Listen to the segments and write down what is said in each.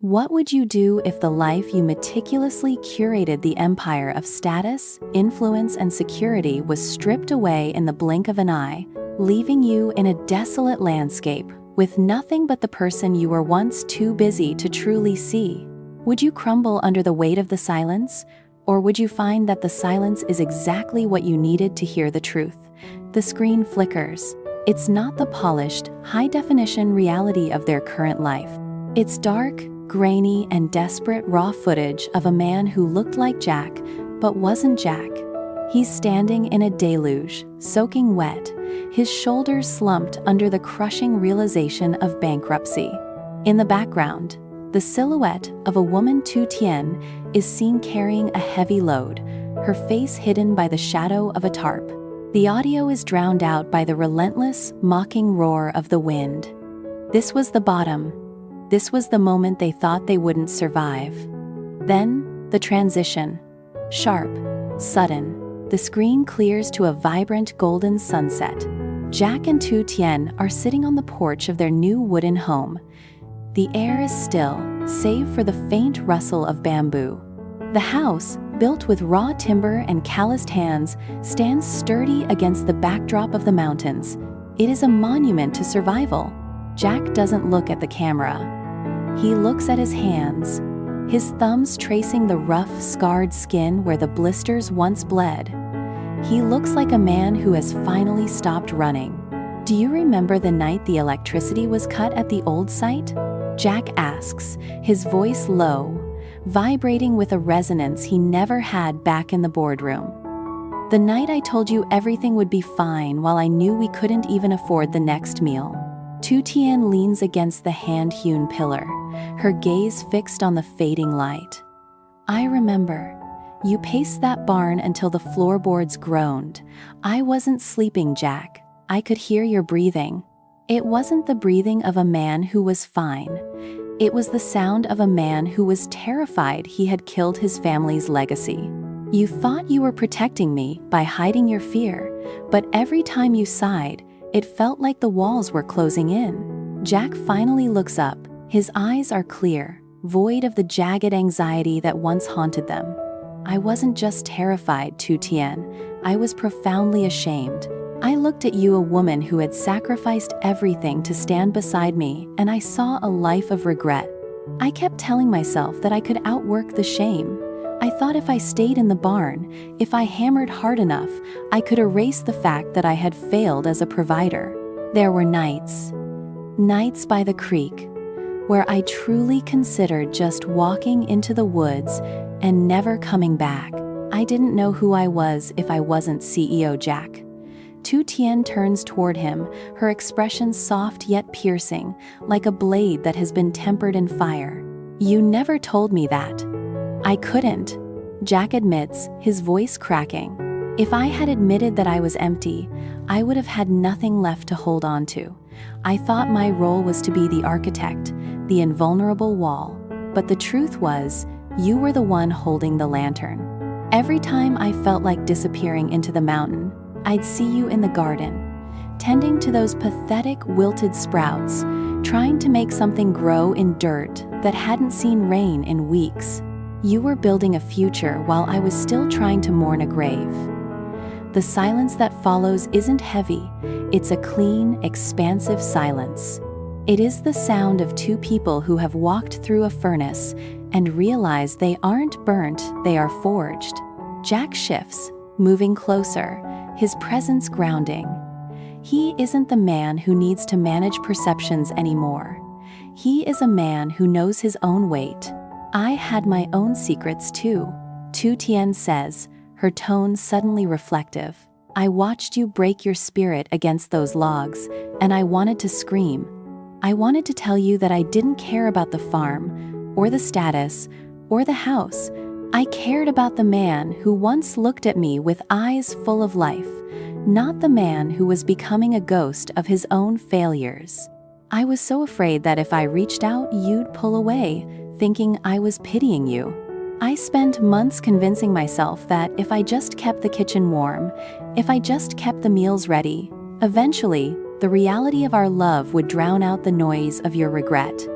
What would you do if the life you meticulously curated the empire of status, influence, and security was stripped away in the blink of an eye, leaving you in a desolate landscape with nothing but the person you were once too busy to truly see? Would you crumble under the weight of the silence? Or would you find that the silence is exactly what you needed to hear the truth? The screen flickers. It's not the polished, high-definition reality of their current life. It's dark, grainy, and desperate raw footage of a man who looked like Jack, but wasn't Jack. He's standing in a deluge, soaking wet, his shoulders slumped under the crushing realization of bankruptcy. In the background, the silhouette of a woman Tu Tien is seen carrying a heavy load, her face hidden by the shadow of a tarp. The audio is drowned out by the relentless, mocking roar of the wind. This was the bottom. This was the moment they thought they wouldn't survive. Then, the transition. Sharp, sudden, the screen clears to a vibrant golden sunset. Jack and Tu Tien are sitting on the porch of their new wooden home. The air is still, save for the faint rustle of bamboo. The house, built with raw timber and calloused hands, stands sturdy against the backdrop of the mountains. It is a monument to survival. Jack doesn't look at the camera. He looks at his hands, his thumbs tracing the rough, scarred skin where the blisters once bled. He looks like a man who has finally stopped running. "Do you remember the night the electricity was cut at the old site?" Jack asks, his voice low, vibrating with a resonance he never had back in the boardroom. "The night I told you everything would be fine while I knew we couldn't even afford the next meal." Tu Tien leans against the hand-hewn pillar, her gaze fixed on the fading light. "I remember. You paced that barn until the floorboards groaned. I wasn't sleeping, Jack. I could hear your breathing. It wasn't the breathing of a man who was fine. It was the sound of a man who was terrified he had killed his family's legacy. You thought you were protecting me by hiding your fear, but every time you sighed, it felt like the walls were closing in." Jack finally looks up. His eyes are clear, void of the jagged anxiety that once haunted them. "I wasn't just terrified, Tu Tien. I was profoundly ashamed. I looked at you, a woman who had sacrificed everything to stand beside me, and I saw a life of regret. I kept telling myself that I could outwork the shame. I thought if I stayed in the barn, if I hammered hard enough, I could erase the fact that I had failed as a provider. There were nights by the creek, where I truly considered just walking into the woods and never coming back. I didn't know who I was if I wasn't CEO Jack." Tu Tien turns toward him, her expression soft yet piercing, like a blade that has been tempered in fire. "You never told me that." "I couldn't," Jack admits, his voice cracking. "If I had admitted that I was empty, I would have had nothing left to hold on to. I thought my role was to be the architect, the invulnerable wall. But the truth was, you were the one holding the lantern. Every time I felt like disappearing into the mountain, I'd see you in the garden, tending to those pathetic wilted sprouts, trying to make something grow in dirt that hadn't seen rain in weeks. You were building a future while I was still trying to mourn a grave." The silence that follows isn't heavy. It's a clean, expansive silence. It is the sound of two people who have walked through a furnace and realize they aren't burnt, they are forged. Jack shifts, moving closer, his presence grounding. He isn't the man who needs to manage perceptions anymore. He is a man who knows his own weight. "I had my own secrets too," Tu Tien says, her tone suddenly reflective. "I watched you break your spirit against those logs, and I wanted to scream. I wanted to tell you that I didn't care about the farm, or the status, or the house. I cared about the man who once looked at me with eyes full of life, not the man who was becoming a ghost of his own failures. I was so afraid that if I reached out, you'd pull away, thinking I was pitying you. I spent months convincing myself that if I just kept the kitchen warm, if I just kept the meals ready, eventually, the reality of our love would drown out the noise of your regret.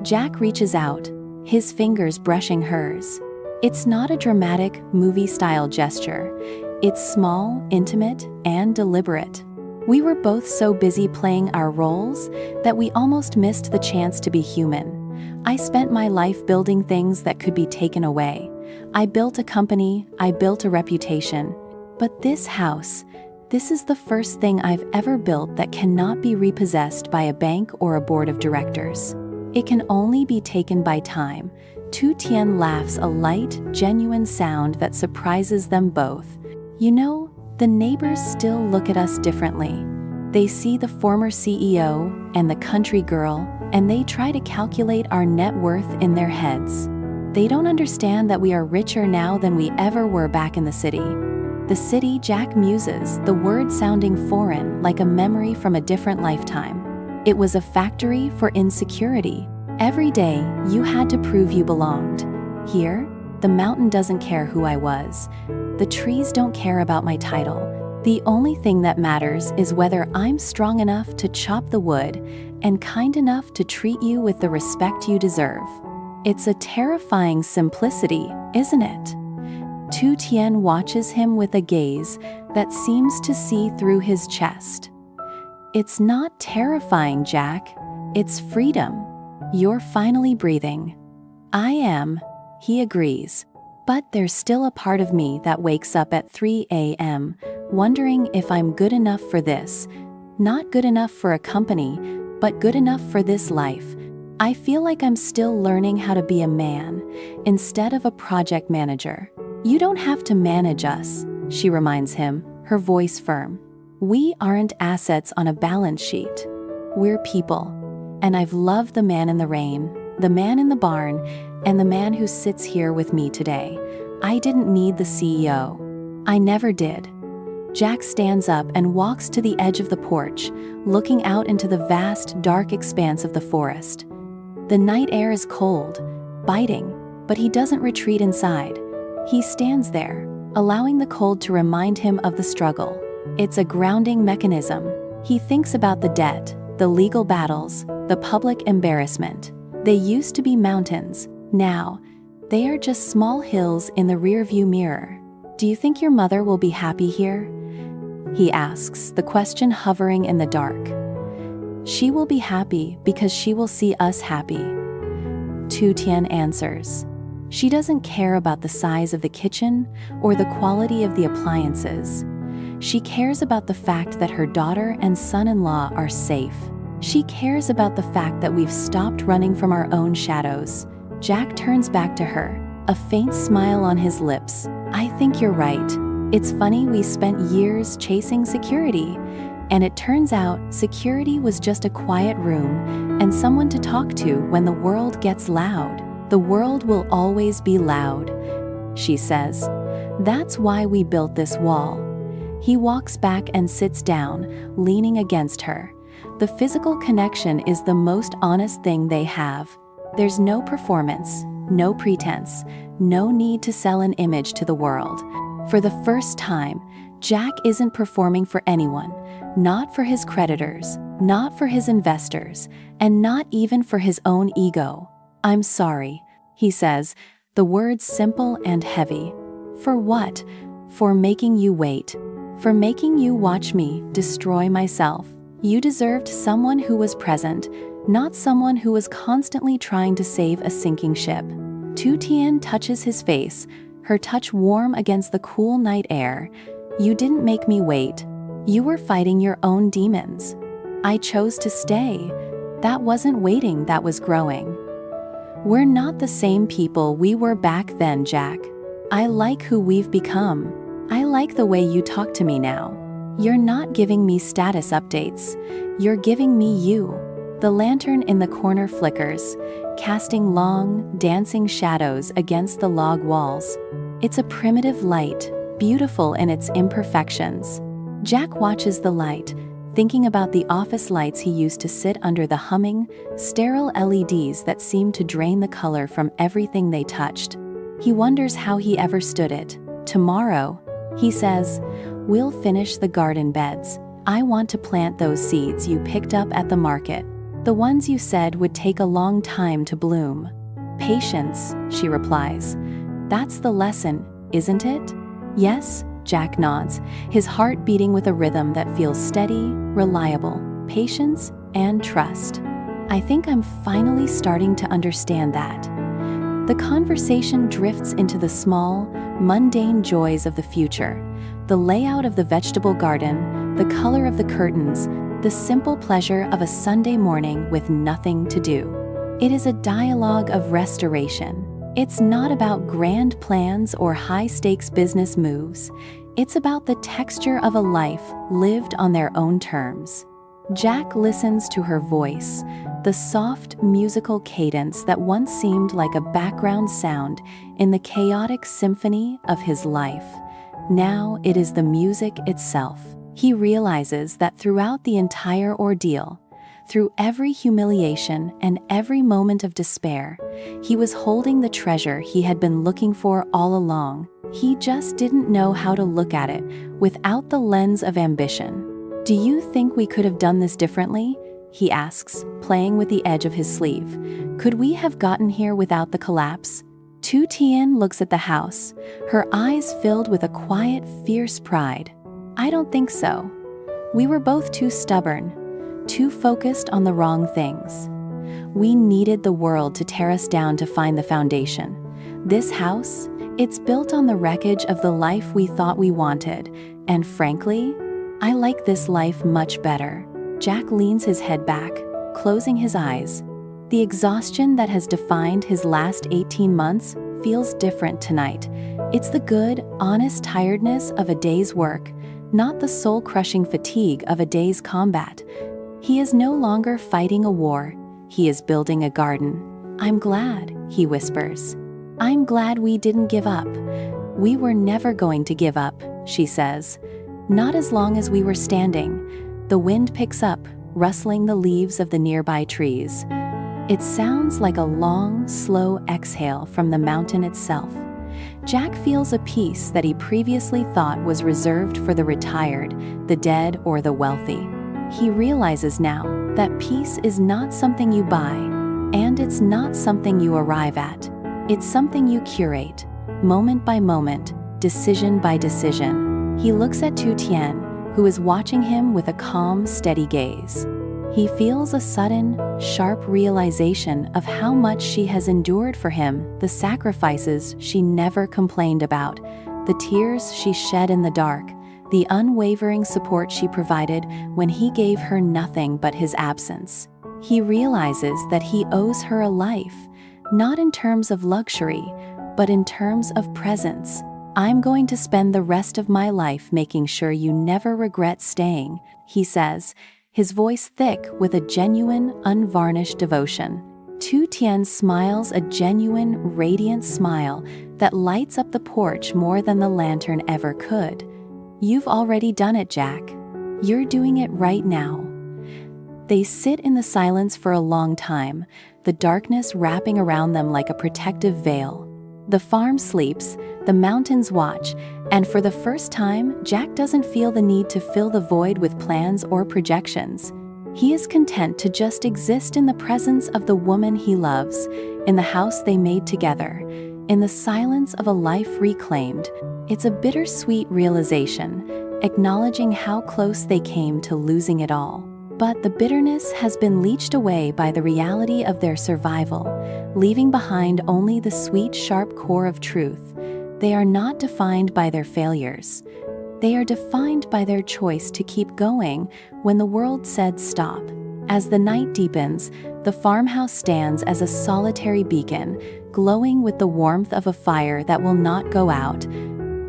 Jack reaches out, his fingers brushing hers. It's not a dramatic, movie-style gesture. It's small, intimate, and deliberate. We were both so busy playing our roles that we almost missed the chance to be human. I spent my life building things that could be taken away. I built a company, I built a reputation. But this house, this is the first thing I've ever built that cannot be repossessed by a bank or a board of directors. It can only be taken by time. Tu Tien laughs, a light, genuine sound that surprises them both. You know, the neighbors still look at us differently. They see the former CEO and the country girl, and they try to calculate our net worth in their heads. They don't understand that we are richer now than we ever were back in the city. The city, Jack muses, the word sounding foreign, like a memory from a different lifetime. It was a factory for insecurity. Every day, you had to prove you belonged. Here, the mountain doesn't care who I was. The trees don't care about my title. The only thing that matters is whether I'm strong enough to chop the wood and kind enough to treat you with the respect you deserve. It's a terrifying simplicity, isn't it? Tu Tien watches him with a gaze that seems to see through his chest. It's not terrifying, Jack. It's freedom. You're finally breathing. I am, he agrees. But there's still a part of me that wakes up at 3 a.m., wondering if I'm good enough for this. Not good enough for a company, but good enough for this life. I feel like I'm still learning how to be a man, instead of a project manager. You don't have to manage us, she reminds him, her voice firm. We aren't assets on a balance sheet. We're people. And I've loved the man in the rain, the man in the barn, and the man who sits here with me today. I didn't need the CEO. I never did. Jack stands up and walks to the edge of the porch, looking out into the vast, dark expanse of the forest. The night air is cold, biting, but he doesn't retreat inside. He stands there, allowing the cold to remind him of the struggle. It's a grounding mechanism. He thinks about the debt, the legal battles, the public embarrassment. They used to be mountains. Now, they are just small hills in the rearview mirror. Do you think your mother will be happy here? He asks, the question hovering in the dark. She will be happy because she will see us happy. Tu Tien answers. She doesn't care about the size of the kitchen or the quality of the appliances. She cares about the fact that her daughter and son-in-law are safe. She cares about the fact that we've stopped running from our own shadows. Jack turns back to her, a faint smile on his lips. I think you're right. It's funny we spent years chasing security, and it turns out security was just a quiet room and someone to talk to when the world gets loud. The world will always be loud, she says. That's why we built this wall. He walks back and sits down, leaning against her. The physical connection is the most honest thing they have. There's no performance, no pretense, no need to sell an image to the world. For the first time, Jack isn't performing for anyone, not for his creditors, not for his investors, and not even for his own ego. I'm sorry, he says, the words simple and heavy. For what? For making you wait. For making you watch me destroy myself. You deserved someone who was present, not someone who was constantly trying to save a sinking ship. Tu Tien touches his face, her touch warm against the cool night air. You didn't make me wait. You were fighting your own demons. I chose to stay. That wasn't waiting, that was growing. We're not the same people we were back then, Jack. I like who we've become. I like the way you talk to me now. You're not giving me status updates. You're giving me you. The lantern in the corner flickers, casting long, dancing shadows against the log walls. It's a primitive light, beautiful in its imperfections. Jack watches the light, thinking about the office lights he used to sit under, the humming, sterile LEDs that seemed to drain the color from everything they touched. He wonders how he ever stood it. Tomorrow, he says, we'll finish the garden beds. I want to plant those seeds you picked up at the market. The ones you said would take a long time to bloom. Patience, she replies. That's the lesson, isn't it? Yes, Jack nods, his heart beating with a rhythm that feels steady, reliable, patience, and trust. I think I'm finally starting to understand that. The conversation drifts into the small, mundane joys of the future. The layout of the vegetable garden, the color of the curtains, the simple pleasure of a Sunday morning with nothing to do. It is a dialogue of restoration. It's not about grand plans or high-stakes business moves. It's about the texture of a life lived on their own terms. Jack listens to her voice, the soft musical cadence that once seemed like a background sound in the chaotic symphony of his life. Now it is the music itself. He realizes that throughout the entire ordeal, through every humiliation and every moment of despair, he was holding the treasure he had been looking for all along. He just didn't know how to look at it without the lens of ambition. Do you think we could have done this differently? He asks, playing with the edge of his sleeve. Could we have gotten here without the collapse? Tu Tien looks at the house, her eyes filled with a quiet, fierce pride. I don't think so. We were both too stubborn, too focused on the wrong things. We needed the world to tear us down to find the foundation. This house, it's built on the wreckage of the life we thought we wanted, and frankly, I like this life much better. Jack leans his head back, closing his eyes. The exhaustion that has defined his last 18 months feels different tonight. It's the good, honest tiredness of a day's work, not the soul-crushing fatigue of a day's combat. He is no longer fighting a war. He is building a garden. I'm glad, he whispers. I'm glad we didn't give up. We were never going to give up, she says. Not as long as we were standing. The wind picks up, rustling the leaves of the nearby trees. It sounds like a long, slow exhale from the mountain itself. Jack feels a peace that he previously thought was reserved for the retired, the dead, or the wealthy. He realizes now that peace is not something you buy, and it's not something you arrive at. It's something you curate, moment by moment, decision by decision. He looks at Tu Tien, who is watching him with a calm, steady gaze. He feels a sudden, sharp realization of how much she has endured for him, the sacrifices she never complained about, the tears she shed in the dark, the unwavering support she provided when he gave her nothing but his absence. He realizes that he owes her a life, not in terms of luxury, but in terms of presence. I'm going to spend the rest of my life making sure you never regret staying, he says, his voice thick with a genuine, unvarnished devotion. Tu Tien smiles a genuine, radiant smile that lights up the porch more than the lantern ever could. You've already done it, Jack. You're doing it right now. They sit in the silence for a long time, the darkness wrapping around them like a protective veil. The farm sleeps, the mountains watch, and for the first time, Jack doesn't feel the need to fill the void with plans or projections. He is content to just exist in the presence of the woman he loves, in the house they made together, in the silence of a life reclaimed. It's a bittersweet realization, acknowledging how close they came to losing it all. But the bitterness has been leached away by the reality of their survival, leaving behind only the sweet, sharp core of truth. They are not defined by their failures. They are defined by their choice to keep going when the world said stop. As the night deepens, the farmhouse stands as a solitary beacon, glowing with the warmth of a fire that will not go out.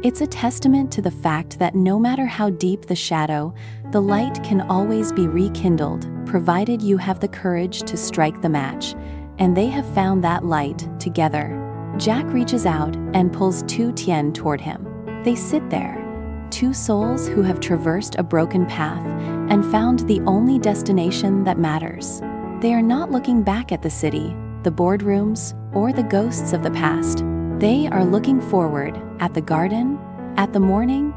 It's a testament to the fact that no matter how deep the shadow, the light can always be rekindled, provided you have the courage to strike the match. And they have found that light together. Jack reaches out and pulls Tu Tien toward him. They sit there, two souls who have traversed a broken path and found the only destination that matters. They are not looking back at the city, the boardrooms, or the ghosts of the past. They are looking forward at the garden, at the morning,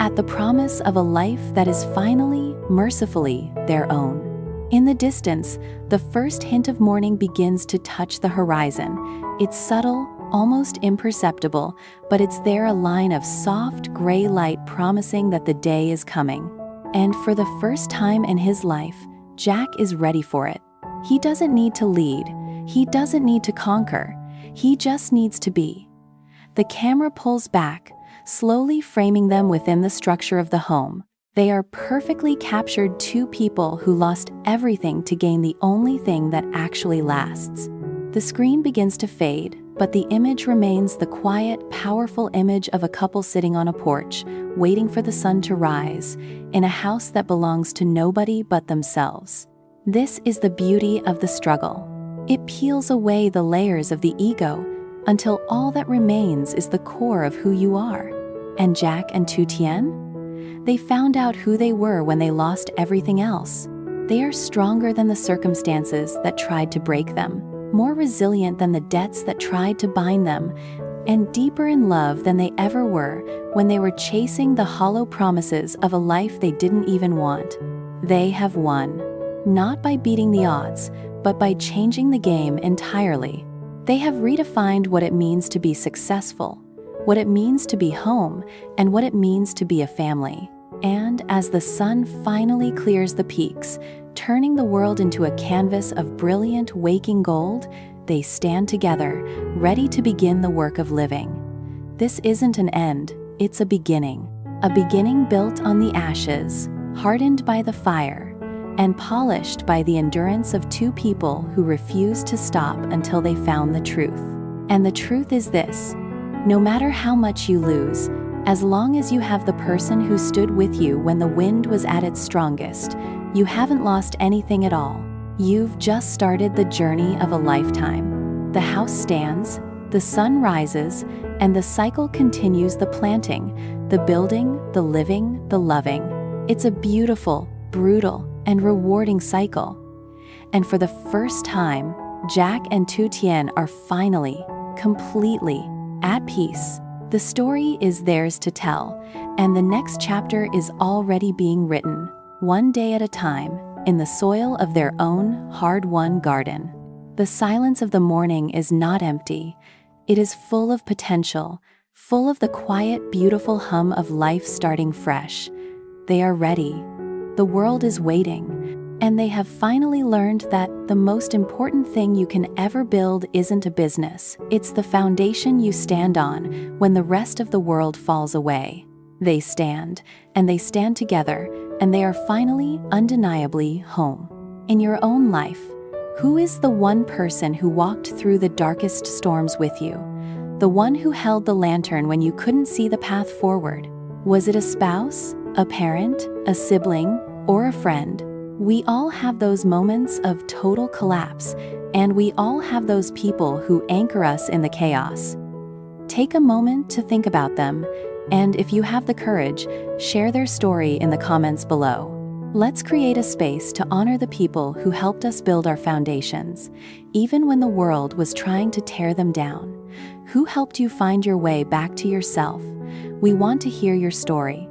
at the promise of a life that is finally, mercifully, their own. In the distance, the first hint of morning begins to touch the horizon. It's subtle, almost imperceptible, but it's there, a line of soft gray light promising that the day is coming. And for the first time in his life, Jack is ready for it. He doesn't need to lead. He doesn't need to conquer. He just needs to be. The camera pulls back, slowly framing them within the structure of the home. They are perfectly captured, two people who lost everything to gain the only thing that actually lasts. The screen begins to fade, but the image remains, the quiet, powerful image of a couple sitting on a porch, waiting for the sun to rise, in a house that belongs to nobody but themselves. This is the beauty of the struggle. It peels away the layers of the ego until all that remains is the core of who you are. And Jack and Tu Tien? They found out who they were when they lost everything else. They are stronger than the circumstances that tried to break them, more resilient than the debts that tried to bind them, and deeper in love than they ever were when they were chasing the hollow promises of a life they didn't even want. They have won, not by beating the odds, but by changing the game entirely. They have redefined what it means to be successful, what it means to be home, and what it means to be a family. And as the sun finally clears the peaks, turning the world into a canvas of brilliant waking gold, they stand together, ready to begin the work of living. This isn't an end, it's a beginning built on the ashes, hardened by the fire, and polished by the endurance of two people who refused to stop until they found the truth. And the truth is this: no matter how much you lose, as long as you have the person who stood with you when the wind was at its strongest, you haven't lost anything at all. You've just started the journey of a lifetime. The house stands, the sun rises, and the cycle continues: the planting, the building, the living, the loving. It's a beautiful, brutal, and rewarding cycle. And for the first time, Jack and Tu Tien are finally, completely, at peace. The story is theirs to tell, and the next chapter is already being written, one day at a time, in the soil of their own hard-won garden. The silence of the morning is not empty. It is full of potential, full of the quiet, beautiful hum of life starting fresh. They are ready. The world is waiting. And they have finally learned that the most important thing you can ever build isn't a business. It's the foundation you stand on when the rest of the world falls away. They stand, and they stand together, and they are finally, undeniably home. In your own life, who is the one person who walked through the darkest storms with you? The one who held the lantern when you couldn't see the path forward? Was it a spouse, a parent, a sibling, or a friend? We all have those moments of total collapse, and we all have those people who anchor us in the chaos. Take a moment to think about them, and if you have the courage, share their story in the comments below. Let's create a space to honor the people who helped us build our foundations, even when the world was trying to tear them down. Who helped you find your way back to yourself? We want to hear your story.